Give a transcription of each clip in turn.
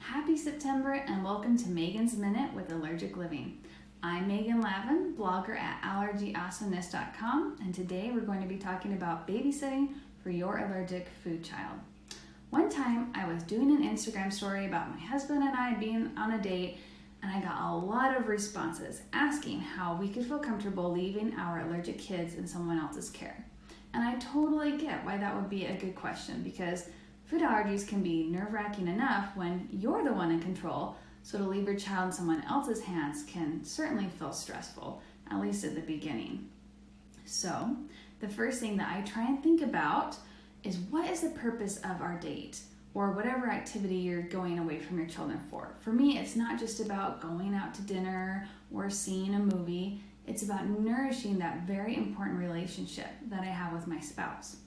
Happy September and welcome to Megan's Minute with Allergic Living. I'm Megan Lavin, blogger at AllergyAwesomeness.com, and today we're going to be talking about babysitting for your allergic food child. One time I was doing an Instagram story about my husband and I being on a date, and I got a lot of responses asking how we could feel comfortable leaving our allergic kids in someone else's care. And I totally get why that would be a good question, because food allergies can be nerve-wracking enough when you're the one in control, so to leave your child in someone else's hands can certainly feel stressful, at least at the beginning. So, the first thing that I try and think about is, what is the purpose of our date or whatever activity you're going away from your children for? For me, it's not just about going out to dinner or seeing a movie. It's about nourishing that very important relationship that I have with my spouse.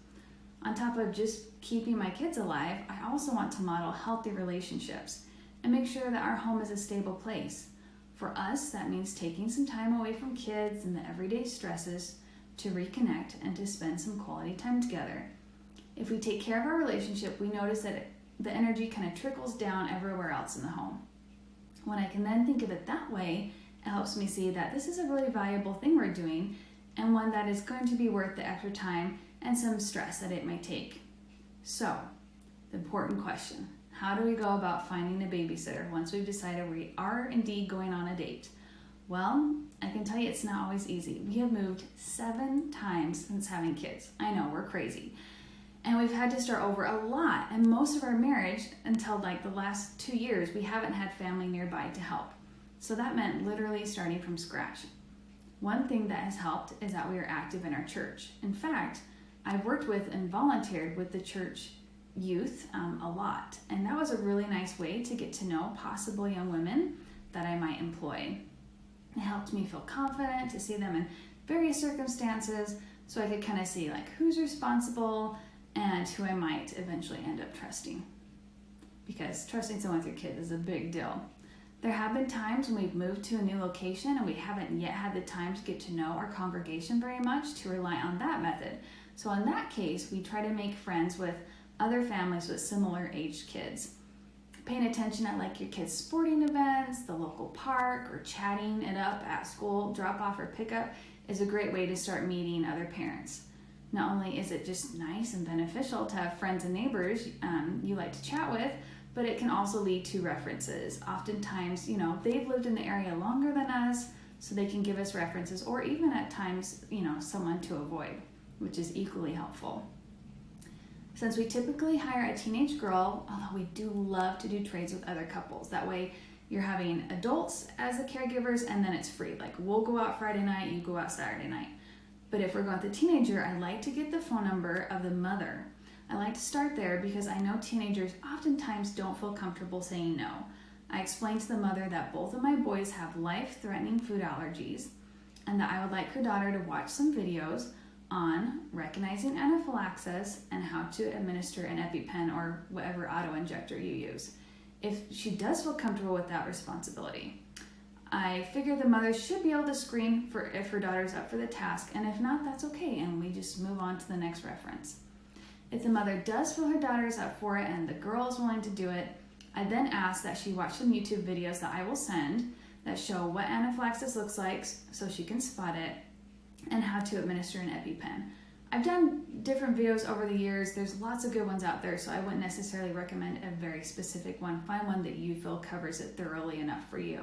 On top of just keeping my kids alive, I also want to model healthy relationships and make sure that our home is a stable place. For us, that means taking some time away from kids and the everyday stresses to reconnect and to spend some quality time together. If we take care of our relationship, we notice that the energy kind of trickles down everywhere else in the home. When I can then think of it that way, it helps me see that this is a really valuable thing we're doing and one that is going to be worth the extra time and some stress that it may take. So, the important question: how do we go about finding a babysitter once we've decided we are indeed going on a date? Well, I can tell you it's not always easy. We have moved 7 times since having kids. I know, we're crazy. And we've had to start over a lot. And most of our marriage, until like the last 2 years, we haven't had family nearby to help. So that meant literally starting from scratch. One thing that has helped is that we are active in our church. In fact, I've worked with and volunteered with the church youth a lot, and that was a really nice way to get to know possible young women that I might employ. It helped me feel confident to see them in various circumstances, so I could kind of see like who's responsible and who I might eventually end up trusting. Because trusting someone with your kid is a big deal. There have been times when we've moved to a new location and we haven't yet had the time to get to know our congregation very much to rely on that method. So in that case, we try to make friends with other families with similar aged kids. Paying attention at like your kids' sporting events, the local park, or chatting it up at school, drop off or pickup is a great way to start meeting other parents. Not only is it just nice and beneficial to have friends and neighbors you like to chat with, but it can also lead to references. Oftentimes, they've lived in the area longer than us, so they can give us references, or even at times, someone to avoid, which is equally helpful. Since we typically hire a teenage girl, although we do love to do trades with other couples, that way you're having adults as the caregivers and then it's free. Like, we'll go out Friday night, you go out Saturday night. But if we're going with a teenager, I like to get the phone number of the mother. I like to start there because I know teenagers oftentimes don't feel comfortable saying no. I explain to the mother that both of my boys have life-threatening food allergies and that I would like her daughter to watch some videos on recognizing anaphylaxis and how to administer an EpiPen or whatever auto-injector you use, if she does feel comfortable with that responsibility. I figure the mother should be able to screen for if her daughter's up for the task, and if not, that's okay, and we just move on to the next reference. If the mother does feel her daughter's up for it and the girl is willing to do it, I then ask that she watch some YouTube videos that I will send that show what anaphylaxis looks like so she can spot it, and how to administer an EpiPen. I've done different videos over the years. There's lots of good ones out there, so I wouldn't necessarily recommend a very specific one. Find one that you feel covers it thoroughly enough for you.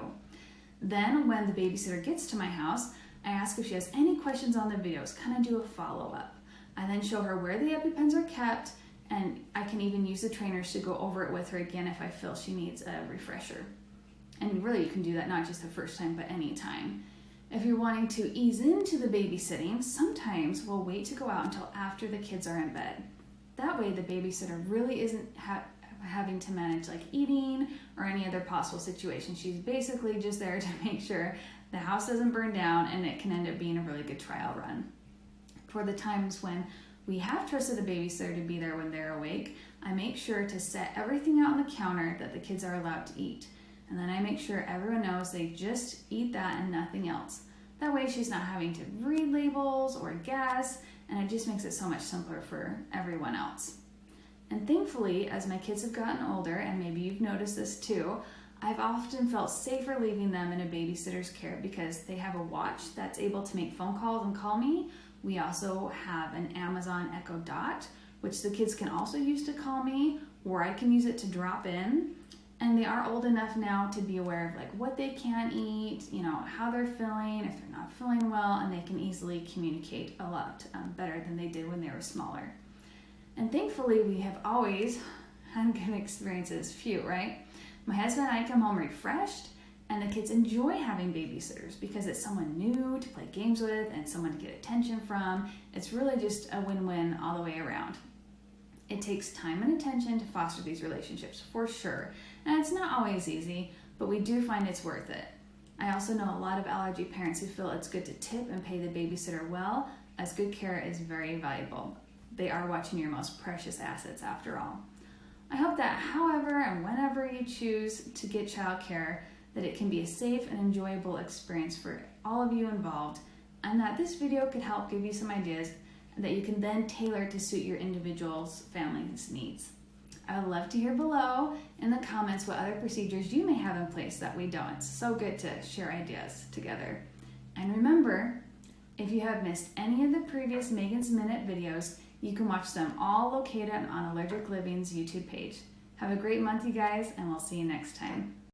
Then when the babysitter gets to my house, I ask if she has any questions on the videos, kind of do a follow-up. I then show her where the EpiPens are kept, and I can even use the trainers to go over it with her again if I feel she needs a refresher. And really, you can do that not just the first time, but any time. If you're wanting to ease into the babysitting, sometimes we'll wait to go out until after the kids are in bed. That way the babysitter really isn't having to manage like eating or any other possible situation. She's basically just there to make sure the house doesn't burn down, and it can end up being a really good trial run. For the times when we have trusted a babysitter to be there when they're awake, I make sure to set everything out on the counter that the kids are allowed to eat. And then I make sure everyone knows they just eat that and nothing else. That way she's not having to read labels or guess, and it just makes it so much simpler for everyone else. And thankfully, as my kids have gotten older, and maybe you've noticed this too, I've often felt safer leaving them in a babysitter's care because they have a watch that's able to make phone calls and call me. We also have an Amazon Echo Dot, which the kids can also use to call me, or I can use it to drop in. And they are old enough now to be aware of like what they can eat, how they're feeling, if they're not feeling well, and they can easily communicate a lot better than they did when they were smaller. And thankfully, we have always had good experiences, few, right? My husband and I come home refreshed, and the kids enjoy having babysitters because it's someone new to play games with and someone to get attention from. It's really just a win-win all the way around. It takes time and attention to foster these relationships, for sure. And it's not always easy, but we do find it's worth it. I also know a lot of allergy parents who feel it's good to tip and pay the babysitter well, as good care is very valuable. They are watching your most precious assets after all. I hope that however and whenever you choose to get childcare, that it can be a safe and enjoyable experience for all of you involved, and that this video could help give you some ideas that you can then tailor to suit your individual's family's needs. I would love to hear below in the comments what other procedures you may have in place that we don't. It's so good to share ideas together. And remember, if you have missed any of the previous Megan's Minute videos, you can watch them all located on Allergic Living's YouTube page. Have a great month, you guys, and we'll see you next time.